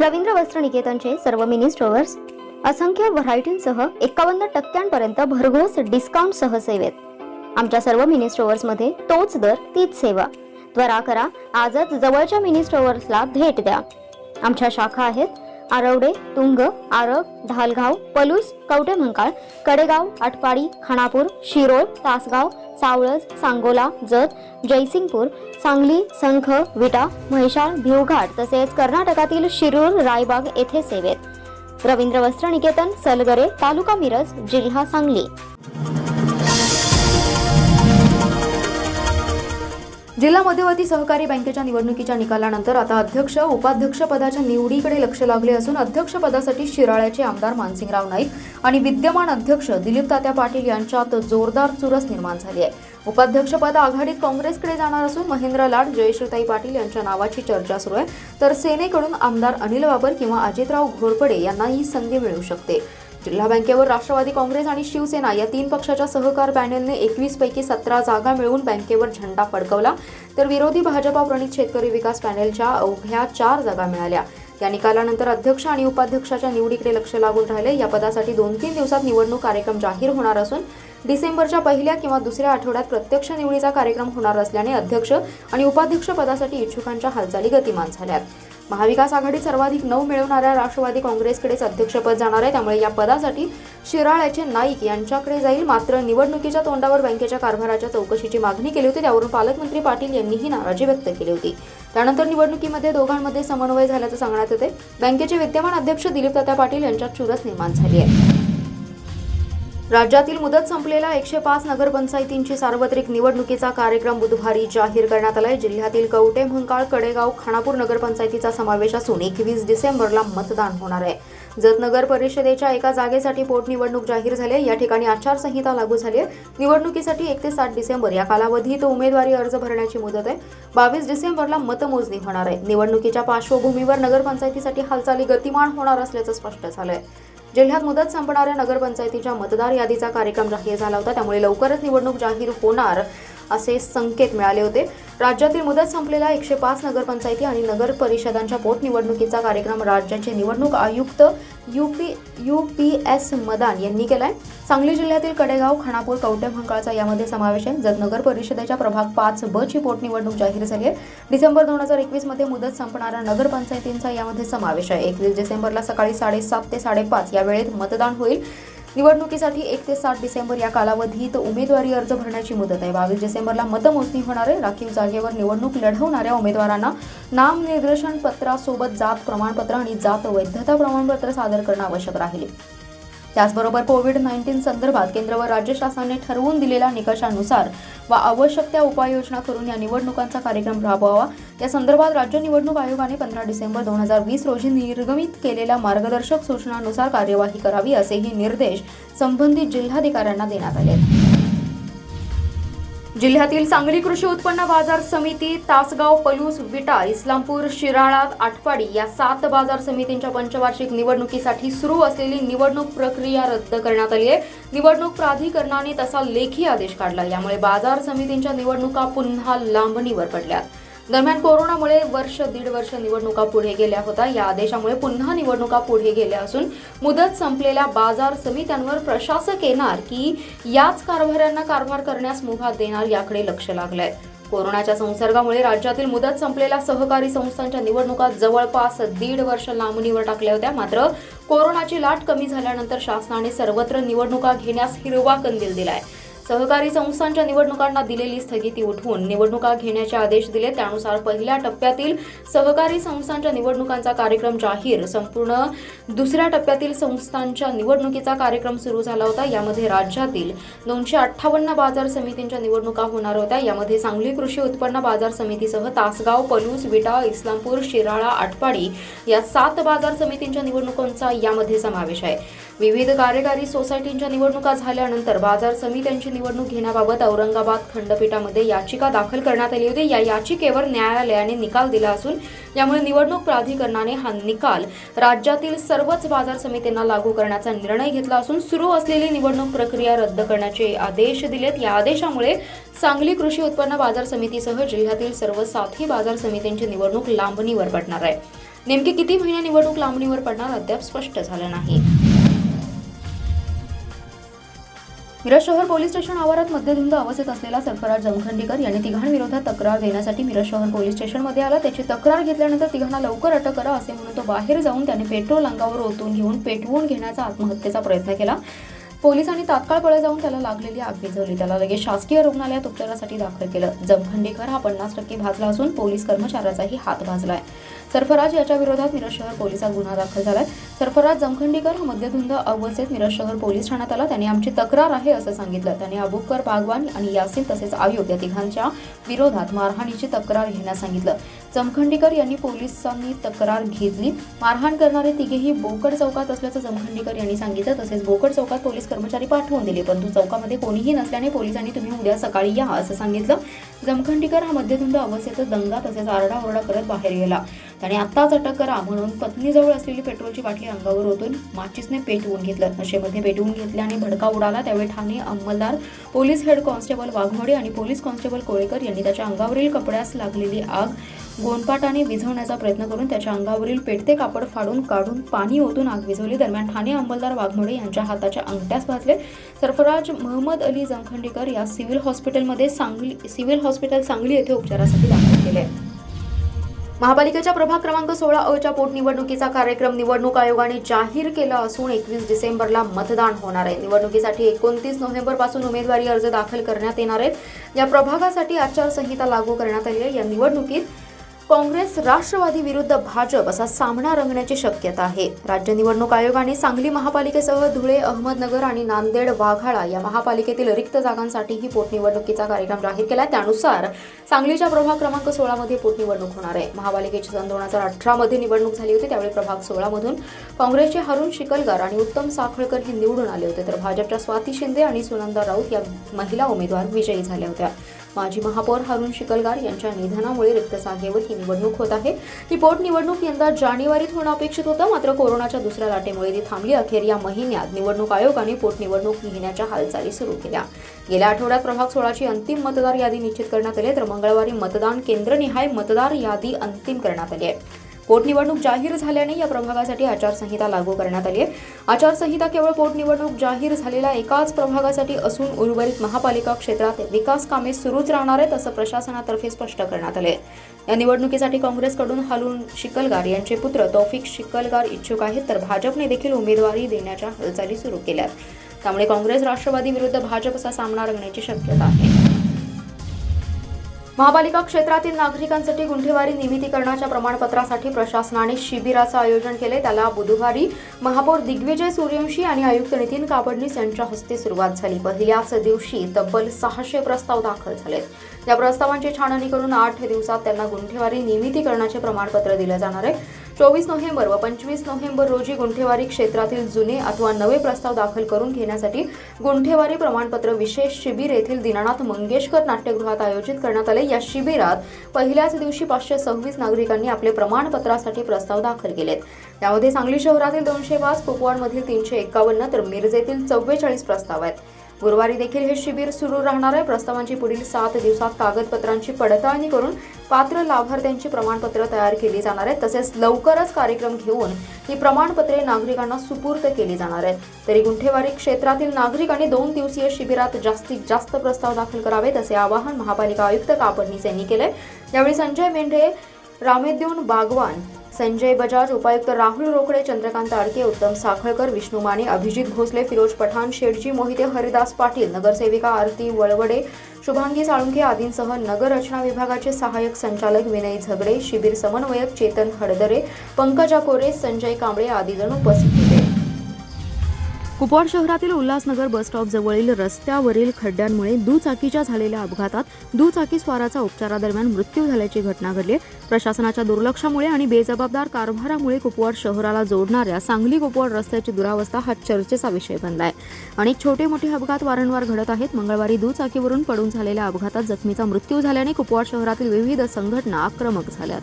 रवींद्र वस्त्र निकेतनचे सर्व mini stores असंख्य व्हरायटींसह 51% भरघोस डिस्काउंट सह सेवेत. आमच्या सर्व मिनी स्टोअर्स मध्ये तोच दर तीच सेवा. त्वरा करा, आजच जवळच्या मिनी स्टोअर्सला भेट द्या. आमच्या शाखा आहेत आरवडे, तुंग, आरग, ढालगाव, पलूस, कवठेमहांकाळ, कडेगाव, आटपाडी, खानापूर, शिरोळ, तासगाव, सावळज, सांगोला, जत, जयसिंगपूर, सांगली, संख, विटा, म्हैसाळ, भिवघाट तसेच कर्नाटकातील शिरूर, रायबाग येथे सेवेत. रवींद्र वस्त्र निकेतन, सलगरे, तालुका मिरज, जिल्हा सांगली. जिल्हा मध्यवर्ती सहकारी बँकेच्या निवडणुकीच्या निकालानंतर आता अध्यक्ष उपाध्यक्ष पदाच्या निवडीकडे लक्ष लागले असून अध्यक्ष पदासाठी शिराळ्याचे आमदार मानसिंगराव नाईक आणि विद्यमान अध्यक्ष दिलीप तात्या पाटील यांच्यात जोरदार चुरस निर्माण झाली आहे. उपाध्यक्षपद आघाडीत काँग्रेसकडे जाणार असून महेंद्र लाड, जयश्रीताई पाटील यांच्या नावाची चर्चा सुरू आहे, तर सेनेकडून आमदार अनिल बाबर किंवा अजितराव घोरपडे यांना ही संधी मिळू शकते. जिल्हा बँकेवर राष्ट्रवादी काँग्रेस आणि शिवसेना या तीन पक्षाच्या सहकार पॅनेलने 21 पैकी 17 जागा मिळवून बँकेवर झेंडा फडकवला, तर विरोधी भाजपा प्रणित शेतकरी विकास पॅनेलच्या अवघ्या 4 जागा मिळाल्या. या निकालानंतर अध्यक्ष आणि उपाध्यक्षाच्या निवडीकडे लक्ष लागून राहिले. या पदासाठी 2-3 दिवसात निवडणूक कार्यक्रम जाहीर होणार असून डिसेंबरच्या पहिल्या किंवा दुसऱ्या आठवड्यात प्रत्यक्ष निवडीचा कार्यक्रम होणार असल्याने अध्यक्ष आणि उपाध्यक्ष पदासाठी इच्छुकांच्या हालचाली गतिमान झाल्यात. महाविकास आघाडीत सर्वाधिक 9 मिळवणाऱ्या राष्ट्रवादी काँग्रेसकडेच अध्यक्षपद जाणार आहे, त्यामुळे या पदासाठी शिराळ्याचे नाईक यांच्याकडे जाईल. मात्र निवडणुकीच्या तोंडावर बँकेच्या कारभाराच्या चौकशीची मागणी केली होती, त्यावरून पालकमंत्री पाटील यांनीही नाराजी व्यक्त केली होती. त्यानंतर निवडणुकीमध्ये दोघांमध्ये समन्वय झाल्याचं सांगण्यात येते. बँकेचे विद्यमान अध्यक्ष दिलीप तात्या पाटील यांच्यात चुरस निर्माण झाली आहे. राज्यातील मुदत संपलेल्या 105 नगरपंचायतींची सार्वत्रिक निवडणुकीचा कार्यक्रम बुधवारी जाहीर करण्यात आलाय. जिल्ह्यातील कवठेमहांकाळ, कडेगाव, खानापूर नगरपंचायतीचा समावेश असून 21 डिसेंबरला मतदान होणार आहे. जत नगर परिषदेच्या एका जागेसाठी पोटनिवडणूक जाहीर झाली आहे. या ठिकाणी आचारसंहिता लागू झाली आहे. निवडणुकीसाठी 1 ते 7 डिसेंबर या कालावधीत उमेदवारी अर्ज भरण्याची मुदत आहे. 22 डिसेंबरला मतमोजणी होणार आहे. निवडणुकीच्या पार्श्वभूमीवर नगरपंचायतीसाठी हालचाली गतिमान होणार असल्याचं स्पष्ट झालंय. जिल्ह्यात मुदत संपणाऱ्या नगरपंचायतीच्या मतदार यादीचा कार्यक्रम जाहीर झाला होता, त्यामुळे लवकरच निवडणूक जाहीर होणार असे संकेत मिळाले होते. राज्यातील मुदत संपलेल्या 105 नगरपंचायती आणि नगर परिषदांच्या पोटनिवडणुकीचा कार्यक्रम राज्याचे निवडणूक आयुक्त UPS मदान यांनी केलाय. सांगली जिल्ह्यातील कडेगाव, खानापूर, कवठेमहांकाळचा यामध्ये समावेश आहे. जत नगर परिषदेच्या प्रभाग 5B ची पोटनिवडणूक जाहीर झाली आहे. डिसेंबर 2021 मध्ये मुदत संपणाऱ्या नगरपंचायतींचा यामध्ये समावेश आहे. 21 डिसेंबरला सकाळी 7:30 ते 5:30 या वेळेत मतदान होईल. निवडणुकीसाठी 1 ते 7 डिसेंबर या कालावधीत उमेदवारी अर्ज भरण्याची मुदत आहे. 22 डिसेंबरला मतमोजणी होणार आहे. राखीव जागेवर निवडणूक लढवणाऱ्या उमेदवारांना नामनिर्देशन पत्रासोबत जात प्रमाणपत्र आणि जात वैधता प्रमाणपत्र सादर करणं आवश्यक राहील. त्याचबरोबर कोविड-19 संदर्भात केंद्र व राज्य शासनाने ठरवून दिलेल्या निकषानुसार व आवश्यक त्या उपाययोजना करून या निवडणुकांचा कार्यक्रम राबवावा. या संदर्भात राज्य निवडणूक आयोगाने 15 डिसेंबर 2020 रोजी निर्गमित केलेल्या मार्गदर्शक सूचनांनुसार कार्यवाही करावी, असेही निर्देश संबंधित जिल्हाधिकाऱ्यांना देण्यात आले. जिल्ह्यातील सांगली कृषी उत्पन्न बाजार समिती, तासगाव, पलूस, विटा, इस्लामपूर, शिराळा, आटपाडी या 7 बाजार समितींच्या पंचवार्षिक निवडणुकीसाठी सुरू असलेली निवडणूक प्रक्रिया रद्द करण्यात आली आहे. निवडणूक प्राधिकरणाने तसा लेखी आदेश काढला. यामुळे बाजार समितींच्या निवडणुका पुन्हा लांबणीवर पडल्यात. दरम्यान कोरोनामुळे 1-1.5 वर्ष निवडणुका पुढे गेल्या होत्या. या आदेशामुळे पुन्हा निवडणुका पुढे गेल्या असून मुदत संपलेल्या बाजार समित्यांवर प्रशासक येणार की याच कारभाऱ्यांना कारभार करण्यास मुभा देणार याकडे लक्ष लागलंय. कोरोनाच्या संसर्गामुळे राज्यातील मुदत संपलेल्या सहकारी संस्थांच्या निवडणुका जवळपास 1.5 वर्ष लांबणीवर टाकल्या होत्या. मात्र कोरोनाची लाट कमी झाल्यानंतर शासनाने सर्वत्र निवडणुका घेण्यास हिरवा कंदील दिलाय. सहकारी संस्थांच्या निवडणुकांना दिलेली स्थगिती उठवून निवडणुका घेण्याचे आदेश दिले. त्यानुसार पहिल्या टप्प्यातील सहकारी संस्थांच्या निवडणुकांचा कार्यक्रम जाहीर, संपूर्ण दुसऱ्या टप्प्यातील संस्थांच्या निवडणुकीचा कार्यक्रम सुरू झाला होता. यामध्ये राज्यातील 258 बाजार समितींच्या निवडणुका होणार होत्या. यामध्ये सांगली कृषी उत्पन्न बाजार समितीसह तासगाव, पलूस, विटा, इस्लामपूर, शिराळा, आटपाडी या 7 बाजार समितींच्या निवडणुकांचा यामध्ये समावेश आहे. विविध कार्यकारी सोसायटींच्या निवडणुका झाल्यानंतर बाजार समित्यांची निवडणूक घेण्याबाबत औरंगाबाद खंडपीठामध्ये याचिका दाखल करण्यात आली होती. या याचिकेवर न्यायालयाने निकाल दिला असून यामुळे निवडणूक प्राधिकरणाने हा निकाल राज्यातील सर्वच बाजार समित्यांना लागू करण्याचा निर्णय घेतला असून सुरू असलेली निवडणूक प्रक्रिया रद्द करण्याचे आदेश दिलेत. या आदेशामुळे सांगली कृषी उत्पन्न बाजार समितीसह जिल्ह्यातील सर्व 7ही बाजार समित्यांची निवडणूक लांबणीवर पडणार आहे. नेमके किती महिने निवडणूक लांबणीवर पडणार अद्याप स्पष्ट झालं नाही. मिरज शहर पोलीस स्टेशन आवारात मद्यधुंद अवस्थेत असलेला सरफराज जमखंडीकर यांनी तिघांविरोधात तक्रार देण्यासाठी मिरज शहर पोलीस स्टेशनमध्ये आला. त्याची तक्रार घेतल्यानंतर तिघांना लवकर अटक करा असे म्हणून तो बाहेर जाऊन त्याने पेट्रोल अंगावर ओतून घेऊन पेटवून घेण्याचा आत्महत्येचा प्रयत्न केला. पोलिसांनी तात्काळ पळ जाऊन त्याला लागलेली आग विझवली. त्याला लगेच शासकीय रुग्णालयात उपचारासाठी दाखल केलं. जमखंडीकर हा 50% भाजला असून पोलीस कर्मचाऱ्याचाही हात भाजलाय. सरफराज याच्या विरोधात मिरज शहर पोलिसात गुन्हा दाखल झालाय. सरफराज जमखंडीकर हा मद्यधुंद अवस्थेत मिरज शहर पोलीस ठाण्यात आला. त्याने आमची तक्रार आहे असं सांगितलं. त्याने अबुकर, बागवान आणि यासिन तसेच आयुब या तिघांच्या विरोधात मारहाणीची तक्रार घेण्यास सांगितलं. जमखंडीकर यांनी पोलिसांनी तक्रार घेतली. मारहाण करणारे तिघेही बोकड चौकात असल्याचं जमखंडीकर यांनी सांगितलं. तसेच बोकड चौकात पोलीस कर्मचारी पाठवून दिले, परंतु चौकामध्ये कोणीही नसल्याने पोलिसांनी तुम्ही उद्या सकाळी या असं सांगितलं. जमखंडीकर हा मद्यधुंद अवस्थेतच दंगा तसेच आरडाओरडा करत बाहेर गेला. त्याने आत्ताच अटक करा म्हणून पत्नीजवळ असलेली पेट्रोलची बाटली अंगावर ओतून माचीसने पेटवून घेतलं. नशेमध्ये पेटवून घेतल्याने भडका उडाला. त्यावेळी ठाणे अंमलदार, पोलीस हेड कॉन्स्टेबल वाघमोडे आणि पोलीस कॉन्स्टेबल कोळेकर यांनी त्याच्या अंगावरील कपड्यास लागलेली आग गोंदपाटाने विझवण्याचा प्रयत्न करून त्याच्या अंगावरील पेटते कापड फाडून काढून पाणी ओतून आग विझवली. दरम्यान ठाणे अंमलदार वाघमोडे यांच्या हाताच्या अंगठ्यास भाजले. सरफराज महम्मद अली जमखंडीकर या सिव्हिल हॉस्पिटल सांगली येथे उपचारासाठी दाखल केले. महापालिकेच्या प्रभाग क्रमांक 16 पोटनिवडणुकीचा कार्यक्रम निवडणूक आयोगाने जाहीर केला असून 21 डिसेंबरला मतदान होणार आहे. निवडणुकीसाठी 29 नोव्हेंबरपासून उमेदवारी अर्ज दाखल करण्यात येणार आहेत. या प्रभागासाठी आचारसंहिता लागू करण्यात आली आहे. या निवडणुकीत काँग्रेस, राष्ट्रवादी विरुद्ध भाजप असा सामना रंगण्याची शक्यता आहे. राज्य निवडणूक आयोगाने सांगली महापालिकेसह धुळे, अहमदनगर आणि नांदेड, वाघाळा या महापालिकेतील रिक्त जागांसाठीही पोटनिवडणुकीचा कार्यक्रम जाहीर केला. त्यानुसार सांगलीच्या प्रभाग क्रमांक 16 मध्ये पोटनिवडणूक होणार आहे. महापालिकेची सन 2018 मध्ये निवडणूक झाली होती. त्यावेळी प्रभाग 16 मधून काँग्रेसचे हरुण शिकलगार आणि उत्तम साखळकर हे निवडून आले होते, तर भाजपच्या स्वाती शिंदे आणि सुनंदा राऊत या महिला उमेदवार विजयी झाल्या होत्या. माजी महापौर हरुण शिकलगार यांच्या निधनामुळे रिक्त जागेवर ही निवडणूक होत आहे. ही पोटनिवडणूक यंदा जानेवारीत होणं अपेक्षित होतं, मात्र कोरोनाच्या दुसऱ्या लाटेमुळे ती थांबली. अखेर या महिन्यात निवडणूक आयोगाने पोटनिवडणूक घेण्याच्या हालचाली सुरू केल्या. गेल्या आठवड्यात प्रभाग 16ची अंतिम मतदार यादी निश्चित करण्यात आली, तर मंगळवारी मतदान केंद्रनिहाय मतदार यादी अंतिम करण्यात आली आहे. पोटनिवडणूक जाहीर झाल्याने या प्रभागासाठी आचारसंहिता लागू करण्यात आली आहे. आचारसंहिता केवळ पोटनिवडणूक जाहीर झालेल्या एकाच प्रभागासाठी असून उर्वरित महापालिका क्षेत्रात विकास कामे सुरूच राहणार आहेत असं प्रशासनातर्फे स्पष्ट करण्यात आले. या निवडणुकीसाठी काँग्रेसकडून हरुण शिकलगार यांचे पुत्र तौफिक शिकलगार इच्छुक आहेत, तर भाजपने देखील उमेदवारी देण्याच्या हालचाली सुरू केल्यात. त्यामुळे काँग्रेस, राष्ट्रवादी विरुद्ध भाजप असा सामना रंगण्याची शक्यता आहे. महापालिका क्षेत्रातील नागरिकांसाठी गुंठेवारी नियमितीकरणाच्या प्रमाणपत्रासाठी प्रशासनाने शिबिराचं आयोजन केले. त्याला बुधवारी महापौर दिग्विजय सूर्यवंशी आणि आयुक्त नितीन कापडणीस यांच्या हस्ते सुरुवात झाली. पहिल्याच दिवशी तब्बल 600 प्रस्ताव दाखल झालेत. या प्रस्तावांची छाननी करून 8 दिवसात त्यांना गुंठेवारी नियमितीकरणाचे प्रमाणपत्र दिले जाणार आहे. 24 नोव्हेंबर व 25 नोव्हेंबर रोजी गुंठेवारी क्षेत्रातील जुने अथवा नवे प्रस्ताव दाखल करून घेण्यासाठी गुंठेवारी प्रमाणपत्र विशेष शिबिर येथील दीनानाथ मंगेशकर नाट्यगृहात आयोजित करण्यात आले. या शिबिरात पहिल्याच दिवशी 526 नागरिकांनी आपले प्रमाणपत्रासाठी प्रस्ताव दाखल केलेत. यामध्ये सांगली शहरातील 205, कुपवाडमधील 351 तर मिरजेतील 44 प्रस्ताव आहेत. गुरुवारी देखील हे शिबिर सुरू राहणार आहे. प्रस्तावांची पुढील 7 दिवसात कागदपत्रांची पडताळणी करून पात्र लाभार्थ्यांची प्रमाणपत्र तयार केली जाणार आहेत. तसेच लवकरच कार्यक्रम घेऊन ही प्रमाणपत्रे नागरिकांना सुपूर्द केली जाणार आहेत. तरी गुंठेवारी क्षेत्रातील नागरिकांनी 2 दिवसीय शिबिरात जास्तीत जास्त प्रस्ताव दाखल करावेत असे आवाहन महापालिका आयुक्त कापडणीस यांनी केले. यावेळी संजय मेंढे, रामेद्योन बागवान, संजय बजाज, उपायुक्त राहुल रोकडे, चंद्रकांत आडके, उत्तम साखळकर, विष्णू माने, अभिजित भोसले, फिरोज पठाण, शेठजी मोहिते, हरिदास पाटील, नगरसेविका आरती वळवडे, शुभांगी साळुंखे आदींसह नगर रचना विभागाचे सहाय्यक संचालक विनय झगडे, शिबिर समन्वयक चेतन हडदरे, पंकजा कोरे, संजय कांबळे आदी जण उपस्थित होते. कुपवाड शहरातील उल्हासनगर बस स्टॉप जवळील रस्त्यावरील खड्ड्यांमुळे दुचाकीच्या झालेल्या अपघातात दुचाकी स्वाराचा उपचारादरम्यान मृत्यू झाल्याची घटना घडली. प्रशासनाच्या दुर्लक्षामुळे आणि बेजबाबदार कारभारामुळे कुपवाड शहराला जोडणाऱ्या सांगली कुपवाड रस्त्याची दुरावस्था हा चर्चेचा विषय बनला आहे. अनेक छोटे मोठे अपघात वारंवार घडत आहेत. मंगळवारी दुचाकीवरून पडून झालेल्या अपघातात जखमीचा मृत्यू झाल्याने कुपवाड शहरातील विविध संघटना आक्रमक झाल्यात.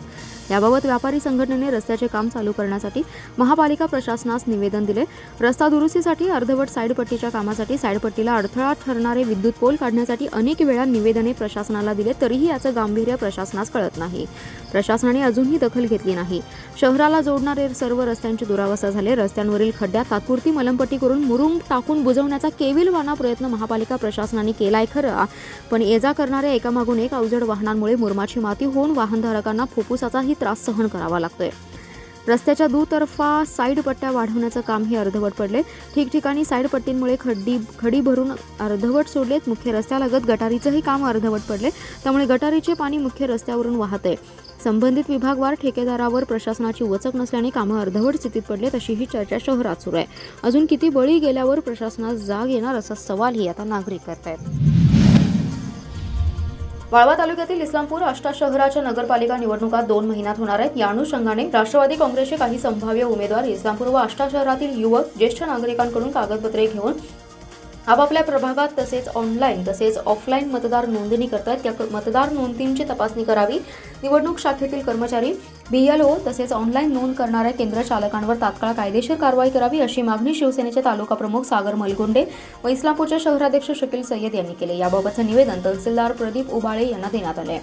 याबाबत व्यापारी संघटनेने रस्त्याचे काम चालू करण्यासाठी महापालिका प्रशासनास निवेदन दिले. रस्ता दुरुस्तीसाठी अर्धवट साईडपट्टीच्या कामासाठी साईडपट्टीला अडथळा ठरणारे विद्युत पोल काढण्यासाठी अनेक वेळा निवेदने प्रशासनाला दिले, तरीही याचं गांभीर्य प्रशासनास कळत नाही. प्रशासनाने अजूनही दखल घेतली नाही. शहराला जोडणारे सर्व रस्त्यांची दुरावस्था झाले. रस्त्यांवरील खड्ड्यात तात्पुरती मलमपट्टी करून मुरुम टाकून बुजवण्याचा केविलवाणा प्रयत्न महापालिका प्रशासनाने केलाय खरा, पण ये-जा करणाऱ्या एकामागून एक अवजड वाहनांमुळे मुरुमाची माती होऊन वाहनधारकांना फुफ्फुसाचाही त्रास सहन करावा लागतोय. रस्त्याच्या दुतर्फा साईड पट्ट्या वाढवण्याचं कामही अर्धवट पडले. ठिकठिकाणी साईड पट्टींमुळे खडी भरून अर्धवट सोडलेत. मुख्य रस्त्यालगत गटारीचंही काम अर्धवट पडले, त्यामुळे गटारीचे पाणी मुख्य रस्त्यावरून वाहतंय. संबंधित विभागवार ठेकेदारावर प्रशासनाची वचक नसल्याने कामं अर्धवट स्थितीत पडलेत, अशी ही चर्चा शहरात सुरू आहे. अजून किती बळी गेल्यावर प्रशासनास जाग येणार असा सवालही आता नागरिक करतायत. वाळवा तालुक्यातील इस्लामपूर आष्टा शहराच्या नगरपालिका निवडणुका 2 महिन्यात होणार आहेत. या अनुषंगाने राष्ट्रवादी काँग्रेसचे काही संभाव्य उमेदवार इस्लामपूर व आष्टा शहरातील युवक ज्येष्ठ नागरिकांकडून कागदपत्रे घेऊन आपापल्या प्रभागात तसेच ऑनलाईन तसेच ऑफलाईन मतदार नोंदणी करतात. त्या मतदार नोंदींची तपासणी करावी. निवडणूक शाखेतील कर्मचारी, BLO तसेच ऑनलाईन नोंद करणाऱ्या केंद्र चालकांवर तात्काळ कायदेशीर कारवाई करावी, अशी मागणी शिवसेनेचे तालुका प्रमुख सागर मलगुंडे व इस्लामपूरचे शहराध्यक्ष शकील सय्यद यांनी केले. याबाबतचे निवेदन तहसीलदार प्रदीप उबाळे यांना देण्यात आले.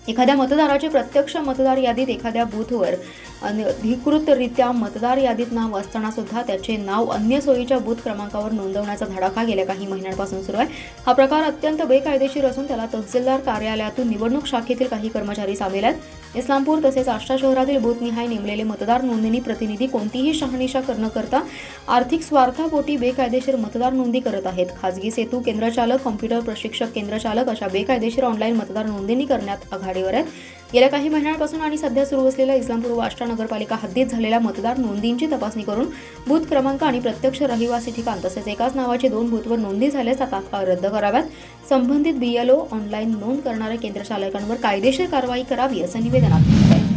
एखाद्या मतदाराचे प्रत्यक्ष मतदार यादीत एखाद्या बूथवर अधिकृतरित्या मतदार यादीत नाव असताना सुद्धा त्याचे नाव अन्य सोयीच्या बूथ क्रमांकावर नोंदवण्याचा धडाका गेल्या काही महिन्यांपासून सुरू आहे. हा प्रकार अत्यंत बेकायदेशीर असून त्याला तहसीलदार कार्यालयातून निवडणूक शाखेतील काही कर्मचारी सामील आहेत. इस्लामपूर तसेच आष्टा शहरातील बूथनिहाय नेमलेले मतदार नोंदणी प्रतिनिधी कोणतीही शहानिशा न करता आर्थिक स्वार्थापोटी बेकायदेशीर मतदार नोंदी करत आहेत. खाजगी सेतू केंद्रचालक, कॉम्प्युटर प्रशिक्षक केंद्रचालक अशा बेकायदेशीर ऑनलाईन मतदार नोंदणी करण्यात आघाडीवर आहेत. गेल्या काही महिन्यांपासून आणि सध्या सुरू असलेल्या इस्लामपूर व आष्टा नगरपालिका हद्दीत झालेल्या मतदार नोंदींची तपासणी करून बूथ क्रमांक आणि प्रत्यक्ष रहिवासी ठिकाण तसेच एकाच नावाचे 2 बूथवर नोंदी झाल्यास तात्काळ रद्द कराव्यात. संबंधित BLO ऑनलाईन नोंद करणाऱ्या केंद्रचालकांवर कायदेशीर कारवाई करावी, असं निवेदनात म्हटलं आहे.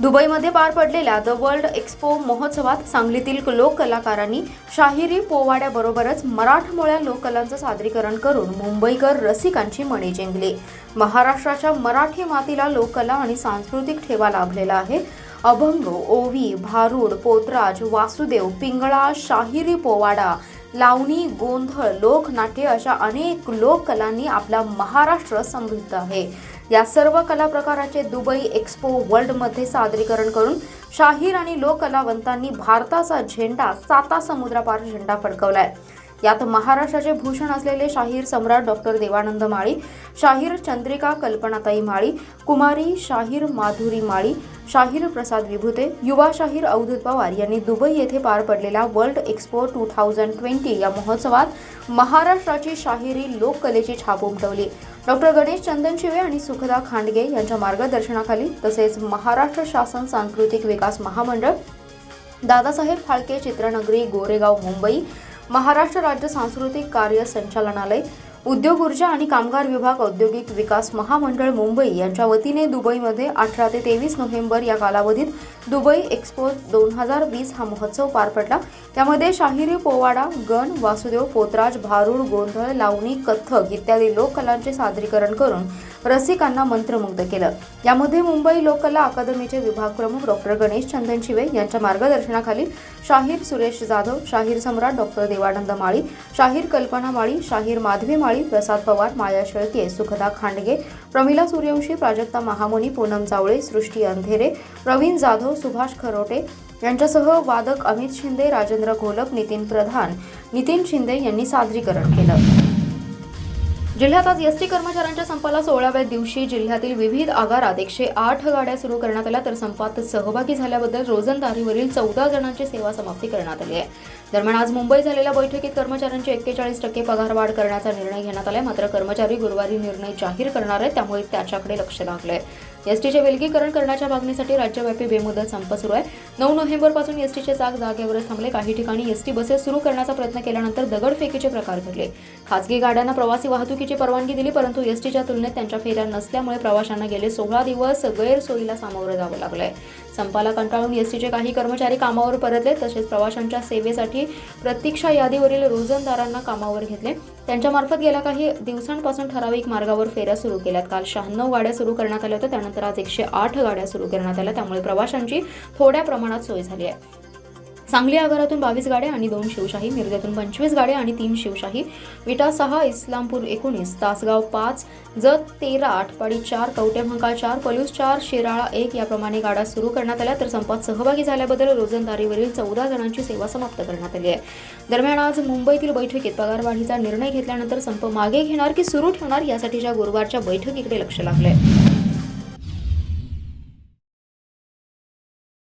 दुबईमध्ये पार पडलेल्या द वर्ल्ड एक्स्पो महोत्सवात सांगलीतील लोककलाकारांनी शाहिरी पोवाड्याबरोबरच मराठमोळ्या लोककलांचं सादरीकरण करून मुंबईकर रसिकांची मने जिंकली. महाराष्ट्राच्या मराठी मातीला लोककला आणि सांस्कृतिक ठेवा लाभलेला आहे. अभंग, ओवी, भारूड, पोतराज, वासुदेव, पिंगळा, शाहिरी पोवाडा, लावणी, गोंधळ, लोकनाट्य अशा अनेक लोककलांनी आपला महाराष्ट्र समृद्ध आहे. या सर्व कला प्रकाराचे दुबई एक्स्पो वर्ल्डमध्ये सादरीकरण करून शाहीर आणि लोककलावंतांनी भारताचा झेंडा 7 समुद्रापार झेंडा फडकवलाय. यात महाराष्ट्राचे भूषण असलेले शाहीर सम्राट डॉक्टर देवानंद माळी, शाहीर चंद्रिका कल्पनाताई माळी, कुमारी शाहीर माधुरी माळी, शाहीर प्रसाद विभूते, युवा शाहीर अवधूत पवार यांनी दुबई येथे पार पडलेल्या वर्ल्ड एक्स्पो 2020 या महोत्सवात महाराष्ट्राची शाहिरी लोककलेची छाप उमटवली. डॉक्टर गणेश चंदनशिवे आणि सुखदा खांडगे यांच्या मार्गदर्शनाखाली तसेच महाराष्ट्र शासन सांस्कृतिक विकास महामंडळ, दादासाहेब फाळके चित्रनगरी गोरेगाव मुंबई, महाराष्ट्र राज्य सांस्कृतिक कार्य संचालनालय, उद्योग ऊर्जा आणि कामगार विभाग औद्योगिक विकास महामंडळ मुंबई यांच्या वतीने दुबईमध्ये 18 ते 23 नोव्हेंबर या कालावधीत दुबई एक्स्पो 2020 हा महोत्सव पार पडला. त्यामध्ये शाहिरी पोवाडा, गण, वासुदेव, पोतराज, भारूड, गोंधळ, लावणी, कथ्थक इत्यादी लोककलांचे सादरीकरण करून रसिकांना मंत्रमुग्ध केलं. यामध्ये मुंबई लोककला अकादमीचे विभाग प्रमुख डॉक्टर गणेश चंदनशिवे यांच्या मार्गदर्शनाखाली शाहीर सुरेश जाधव, शाहीर सम्राट डॉक्टर देवानंद माळी, शाहीर कल्पना माळी, शाहीर माधवी माळी, प्रसाद पवार, माया शेळके, सुखदा खांडगे, प्रमिला सूर्यवंशी, प्राजक्ता महामुनी, पूनम जावळे, सृष्टी अंधेरे, प्रवीण जाधव, सुभाष खरोटे यांच्यासह वादक अमित शिंदे, राजेंद्र घोलप, नितीन प्रधान, नितीन शिंदे यांनी सादरीकरण केलं. जिल्ह्यात आज एसटी कर्मचाऱ्यांच्या संपाला 16व्या दिवशी जिल्ह्यातील विविध आगारात 108 गाड्या सुरू करण्यात आल्या, तर संपात सहभागी झाल्याबद्दल रोजंदारीवरील 14 जणांची सेवा समाप्ती करण्यात आली आहे. दरम्यान आज मुंबईत झालेल्या बैठकीत कर्मचाऱ्यांची 41% पगारवाढ करण्याचा निर्णय घेण्यात आला. मात्र कर्मचारी गुरुवारी निर्णय जाहीर करणार आहेत, त्यामुळे त्याच्याकडे लक्ष लागलंय. एसटीचे विलगीकरण करण्याच्या मागणीसाठी राज्यव्यापी बेमुदत संप सुरू आहे. 9 नोव्हेंबरपासून एसटीचे चाक जागेवरच थांबले. काही ठिकाणी एसटी बसेस सुरू करण्याचा प्रयत्न केल्यानंतर दगडफेकीचे प्रकार घडले. खासगी गाड्यांना प्रवासी वाहतुकीची परवानगी दिली, परंतु एसटीच्या तुलनेत त्यांच्या फेऱ्या नसल्यामुळे प्रवाशांना गेले 16 दिवस गैरसोयीला सामोरं जावं लागलंय. संपाला कंटाळून एसटीचे काही कर्मचारी कामावर परतले, तसेच प्रवाशांच्या सेवेसाठी करण्यासाठी प्रतीक्षा यादीवरील रोजंदारांना कामावर घेतले. त्यांच्यामार्फत गेल्या काही दिवसांपासून ठराविक मार्गावर फेऱ्या सुरू केल्यात. काल 96 गाड्या सुरू करण्यात आल्या होत्या. त्यानंतर आज 108 गाड्या सुरू करण्यात आल्या. त्यामुळे प्रवाशांची थोड्या प्रमाणात सोय झाली आहे. सांगली आगारातून 22 गाड्या आणि 2 शिवशाही, मिरजेतून 25 गाड्या आणि 3 शिवशाही, विटा 6, इस्लामपूर 19, तासगाव 5, जत 13, आटपाडी 4, कवटेमहांकाळ 4, पलूस 4, शिराळा 1 याप्रमाणे गाड्या सुरू करण्यात आल्या. तर संपात सहभागी झाल्याबद्दल रोजंदारीवरील 14 जणांची सेवा समाप्त करण्यात आली आहे. दरम्यान आज मुंबईतील बैठकीत पगारवाढीचा निर्णय घेतल्यानंतर संप मागे घेणार की सुरू ठेवणार यासाठीच्या गुरुवारच्या बैठकीकडे लक्ष लागलंय.